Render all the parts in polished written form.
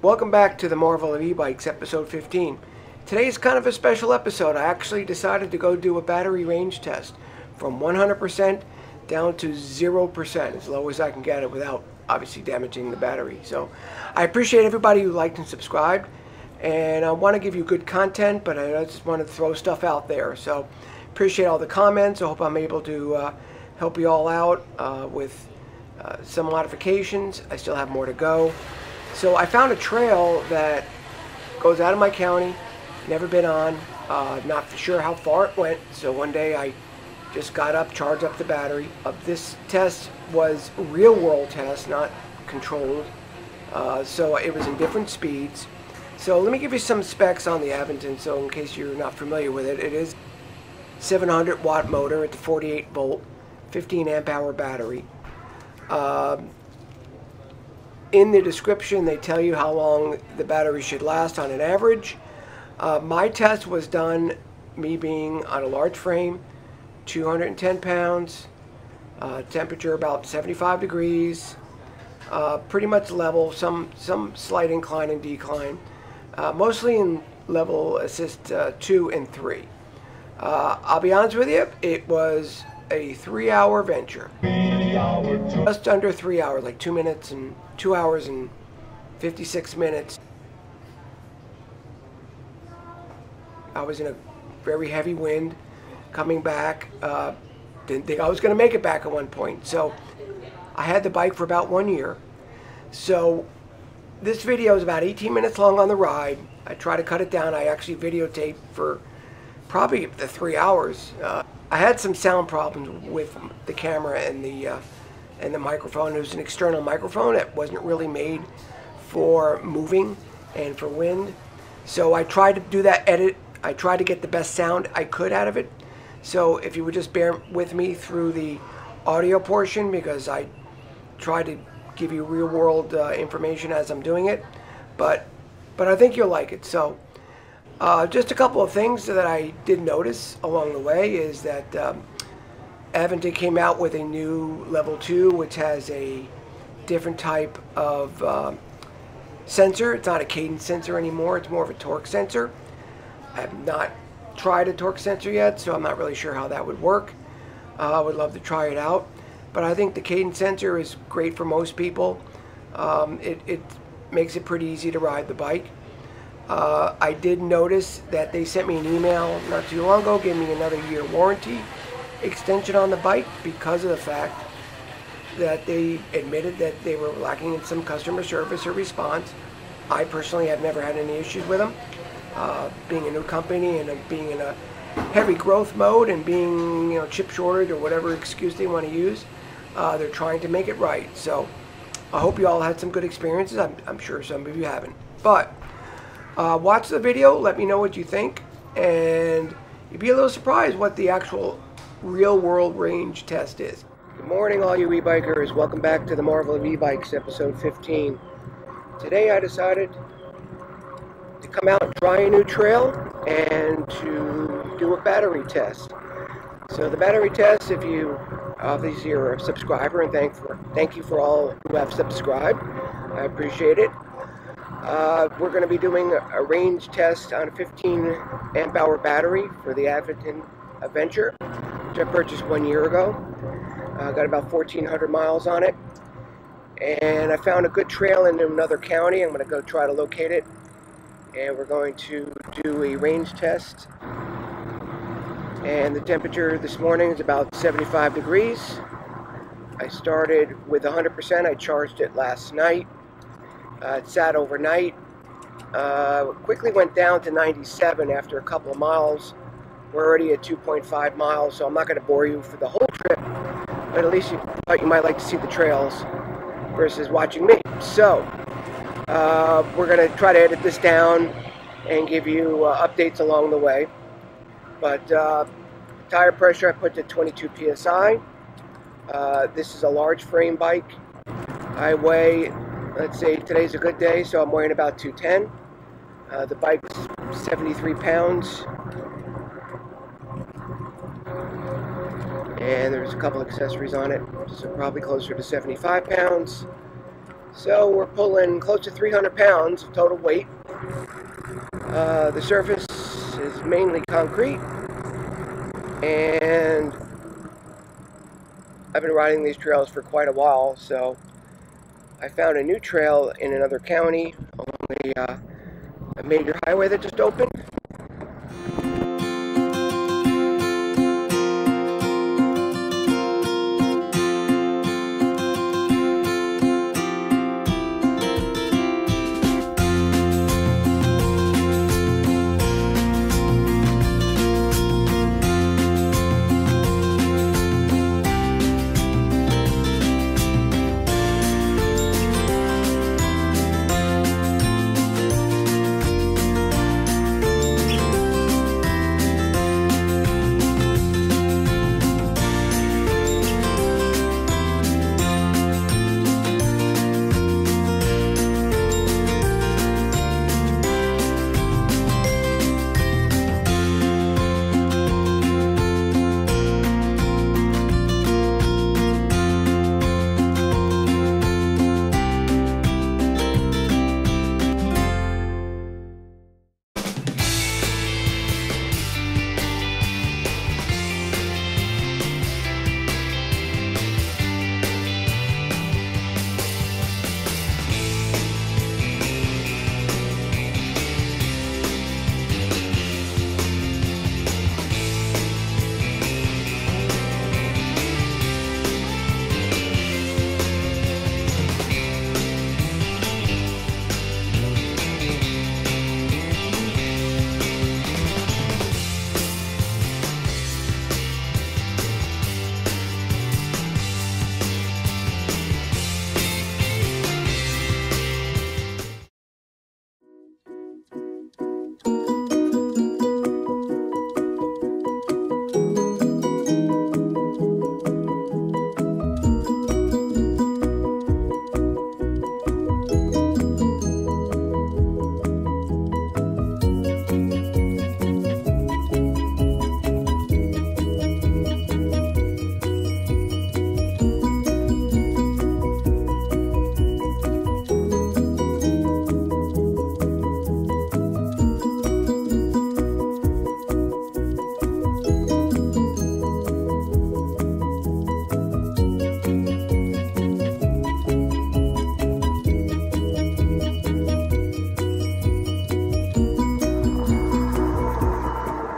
Welcome back to the Marvel of E-Bikes, episode 15. Today's kind of a special episode. I actually decided to go do a battery range test from 100% down to 0%, as low as I can get it without obviously damaging the battery. So I appreciate everybody who liked and subscribed, and I want to give you good content, but I just want to throw stuff out there. So appreciate all the comments. I hope I'm able to help you all out with some modifications. I still have more to go. So I found a trail that goes out of my county, never been on, not sure how far it went. So one day I just got up, charged up the battery. This test was real world test, not controlled. So it was in different speeds. So let me give you some specs on the Aventon, so in case you're not familiar with it. It is 700 watt motor at the 48 volt, 15 amp hour battery. In the description they tell you how long the battery should last on an average. My test was done, me being on a large frame, 210 pounds, temperature about 75 degrees, pretty much level, some slight incline and decline, mostly in level assist 2 and 3. I'll be honest with you, it was a 3-hour venture. Just under 3 hours, like 2 hours and 56 minutes. I was in a very heavy wind coming back. Didn't think I was going to make it back at one point. So I had the bike for about 1 year. So this video is about 18 minutes long on the ride. I try to cut it down. I actually videotaped for probably the 3 hours. I had some sound problems with the camera and the microphone. It was an external microphone that wasn't really made for moving and for wind. So I tried to do that edit. I tried to get the best sound I could out of it. So if you would just bear with me through the audio portion, because I try to give you real world information as I'm doing it. But I think you'll like it. So just a couple of things that I did notice along the way is that Aventon came out with a new level 2, which has a different type of sensor. It's not a cadence sensor anymore. It's more of a torque sensor. I have not tried a torque sensor yet, so I'm not really sure how that would work. I would love to try it out. But I think the cadence sensor is great for most people. It makes it pretty easy to ride the bike. I did notice that they sent me an email not too long ago, giving me another year warranty extension on the bike because of the fact that they admitted that they were lacking in some customer service or response. I personally have never had any issues with them. Being a new company and being in a heavy growth mode and being, chip shortage or whatever excuse they want to use, they're trying to make it right. So I hope you all had some good experiences. I'm sure some of you haven't. But watch the video, let me know what you think, and you'd be a little surprised what the actual real world range test is. Good morning, all you e-bikers. Welcome back to the Marvel of E-Bikes, episode 15. Today I decided to come out and try a new trail and to do a battery test. So the battery test, if you obviously are a subscriber, and thank you for all who have subscribed, I appreciate it. We're going to be doing a range test on a 15 amp hour battery for the Aventon Aventure, which I purchased 1 year ago. Got about 1,400 miles on it. And I found a good trail in another county. I'm going to go try to locate it. And we're going to do a range test. And the temperature this morning is about 75 degrees. I started with 100%. I charged it last night. It sat overnight. Quickly went down to 97 after a couple of miles. We're already at 2.5 miles, so I'm not going to bore you for the whole trip, but at least you thought you might like to see the trails versus watching me. So we're going to try to edit this down and give you updates along the way. But tire pressure I put to 22 psi. This is a large frame bike. I weigh, let's say today's a good day, so I'm weighing about 210. The bike's 73 pounds. And there's a couple accessories on it, so probably closer to 75 pounds. So we're pulling close to 300 pounds of total weight. The surface is mainly concrete, and I've been riding these trails for quite a while, so I found a new trail in another county along a major highway that just opened.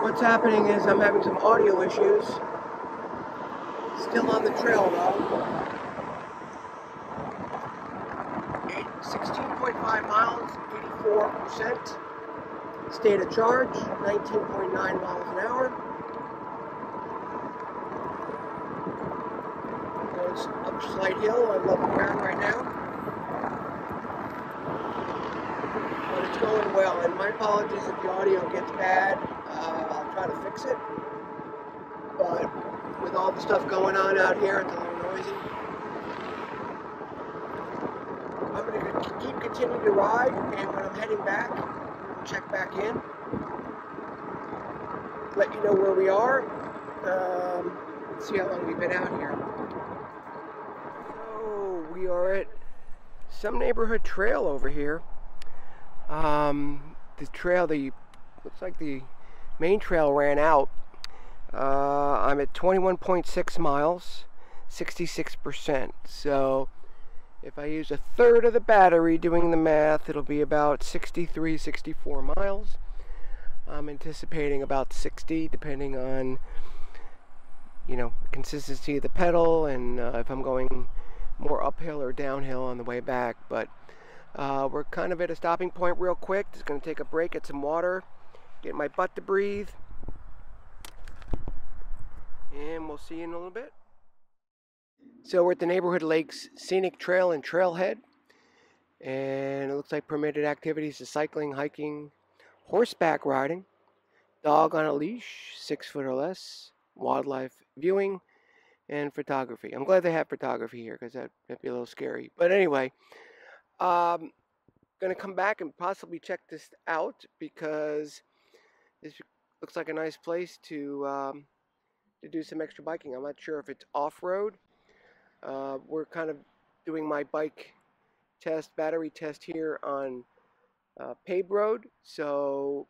What's happening is I'm having some audio issues. Still on the trail though. 16.5 miles, 84%. State of charge, 19.9 miles an hour. Going up a slight hill on level ground right now. But it's going well, and my apologies if the audio gets bad. I'll try to fix it. But with all the stuff going on out here, it's a little noisy. I'm going to keep continuing to ride, and when I'm heading back, we'll check back in. Let you know where we are. Let's see how long we've been out here. So we are at some neighborhood trail over here. The trail, looks like the main trail ran out. I'm at 21.6 miles, 66%. So if I use a third of the battery doing the math, it'll be about 63, 64 miles. I'm anticipating about 60, depending on, consistency of the pedal and if I'm going more uphill or downhill on the way back. But we're kind of at a stopping point real quick. Just going to take a break, get some water, get my butt to breathe, and we'll see you in a little bit. So we're at the Neighborhood Lakes Scenic Trail and Trailhead, and it looks like permitted activities is cycling, hiking, horseback riding, dog on a leash, 6 foot or less, wildlife viewing, and photography. I'm glad they have photography here because that'd be a little scary. But anyway, going to come back and possibly check this out because this looks like a nice place to do some extra biking. I'm not sure if it's off-road. We're kind of doing my bike battery test here on paved road. So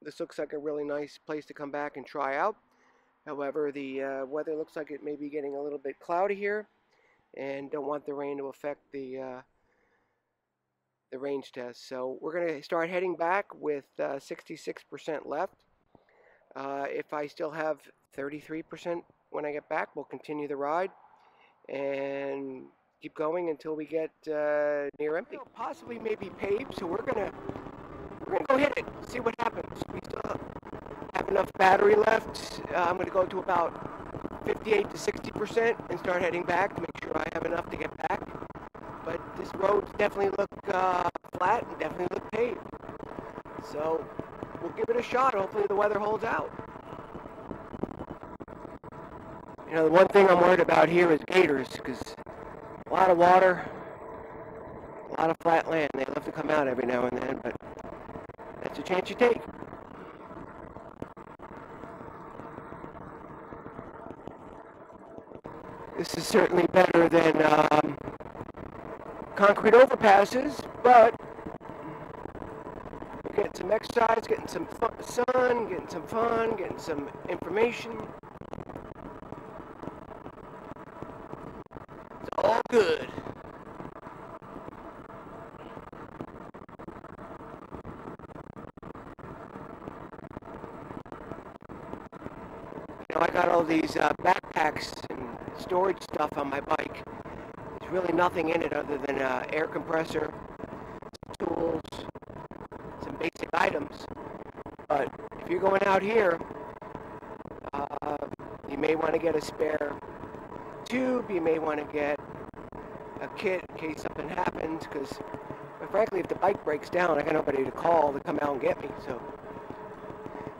this looks like a really nice place to come back and try out. However, the weather looks like it may be getting a little bit cloudy here, and don't want the rain to affect the range test. So we're going to start heading back with 66% left. If I still have 33% when I get back, we'll continue the ride and keep going until we get near empty. Possibly maybe paved, so we're gonna go hit it, see what happens. We still have enough battery left. I'm gonna go to about 58 to 60% and start heading back to make sure I have enough to get back. But this road definitely look flat and definitely look paved. So we'll give it a shot. Hopefully the weather holds out. You know, the one thing I'm worried about here is gators, because a lot of water, a lot of flat land. They love to come out every now and then, but that's a chance you take. This is certainly better than concrete overpasses, but we're getting some exercise, getting some sun, getting some fun, getting some information. It's all good. You know, I got all these backpacks and storage stuff on my bike. There's really nothing in it other than an air compressor, some tools, some basic items. But if you're going out here, you may want to get a spare tube. You may want to get a kit in case something happens, because frankly, if the bike breaks down, I got nobody to call to come out and get me. So,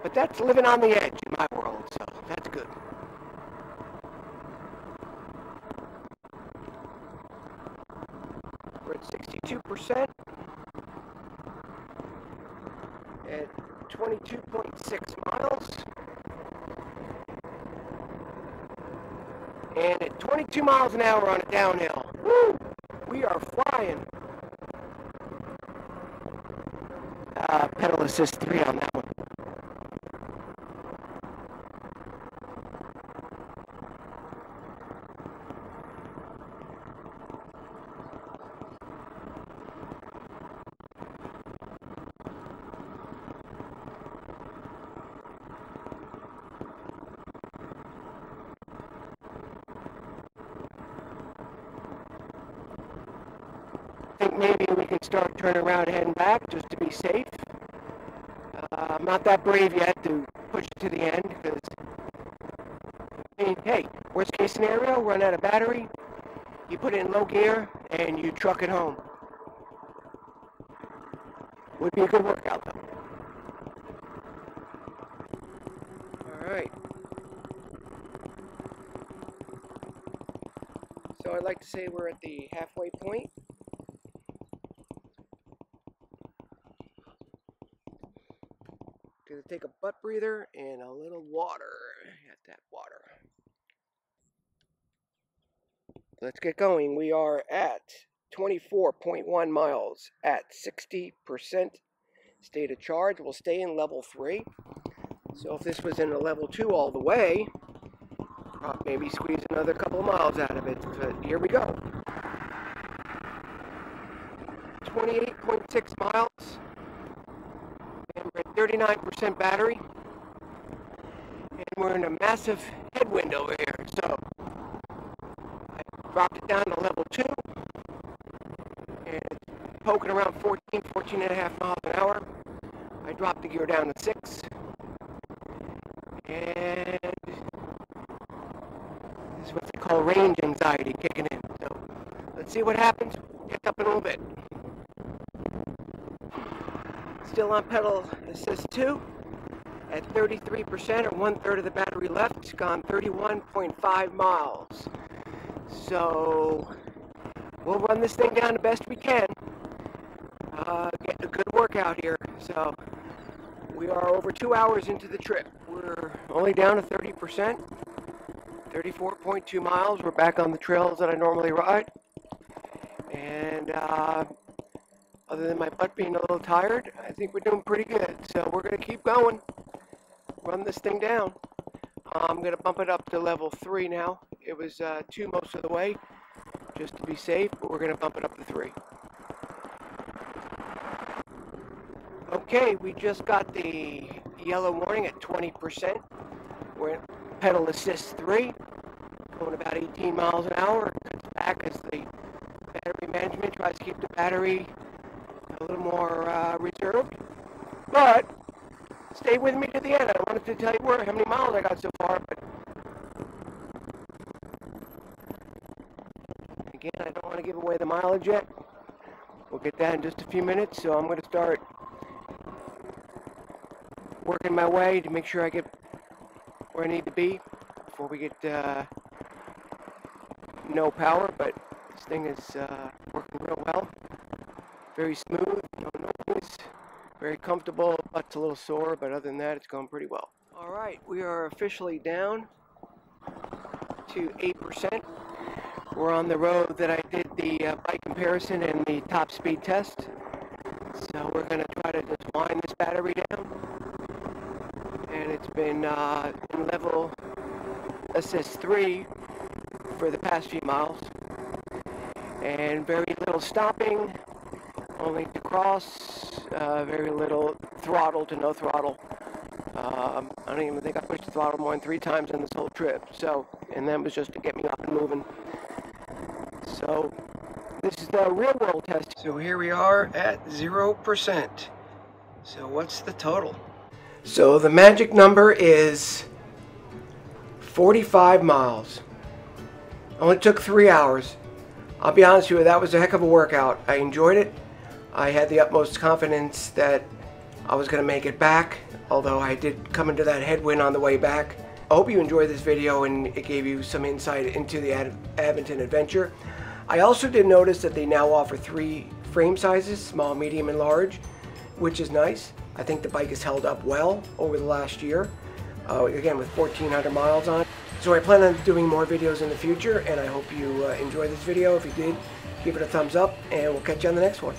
but that's living on the edge in my world, so that's good. We're at 62% at 22.6 miles. And at 22 miles an hour on a downhill. Woo! We are flying. Pedal assist 3 on that one. I think maybe we can start turning around and heading back just to be safe. I'm not that brave yet to push it to the end, because, I mean, hey, worst case scenario, run out of battery, you put it in low gear, and you truck it home. Would be a good workout, though. Alright. So I'd like to say we're at the halfway point. Gonna take a butt breather and a little water. Got that water. Let's get going. We are at 24.1 miles at 60% state of charge. We'll stay in level 3. So if this was in a level 2 all the way, maybe squeeze another couple of miles out of it. But here we go. 28.6 miles. And we're at 39% battery. And we're in a massive headwind over here. So I dropped it down to level 2. And it's poking around 14 and a half miles an hour. I dropped the gear down to 6. And this is what they call range anxiety kicking in. So let's see what happens. Pick up in a little bit. Still on pedal assist 2 at 33%, or 1/3 of the battery left. It's gone 31.5 miles. So we'll run this thing down the best we can. Get a good workout here. So we are over 2 hours into the trip. We're only down to 30%, 34.2 miles. We're back on the trails that I normally ride. And other than my butt being a little tired, I think we're doing pretty good. So we're going to keep going, run this thing down. I'm going to bump it up to level 3 now. It was 2 most of the way, just to be safe, but we're going to bump it up to 3. Okay, we just got the yellow warning at 20%. We're in pedal assist 3, going about 18 miles an hour. It cuts back as the battery management tries to keep the battery a little more reserved. But stay with me to the end. I wanted to tell you how many miles I got so far, but again, I don't want to give away the mileage yet. We'll get that in just a few minutes, so I'm going to start working my way to make sure I get where I need to be before we get no power, but this thing is working real well. Very smooth, no noise, very comfortable. Butt's a little sore, but other than that, it's going pretty well. All right, we are officially down to 8%. We're on the road that I did the bike comparison and the top speed test. So we're going to try to just wind this battery down. And it's been in level assist 3 for the past few miles. And very little stopping, only to cross, very little throttle to no throttle. I don't even think I pushed the throttle more than 3 times in this whole trip. So, and that was just to get me up and moving. So this is the real world test. So here we are at 0%. So what's the total? So the magic number is 45 miles. Only took 3 hours. I'll be honest with you, that was a heck of a workout. I enjoyed it. I had the utmost confidence that I was going to make it back, although I did come into that headwind on the way back. I hope you enjoyed this video and it gave you some insight into the Aventon Adventure. I also did notice that they now offer 3 frame sizes, small, medium, and large, which is nice. I think the bike has held up well over the last year, again with 1,400 miles on it. So I plan on doing more videos in the future, and I hope you enjoyed this video. If you did, give it a thumbs up, and we'll catch you on the next one.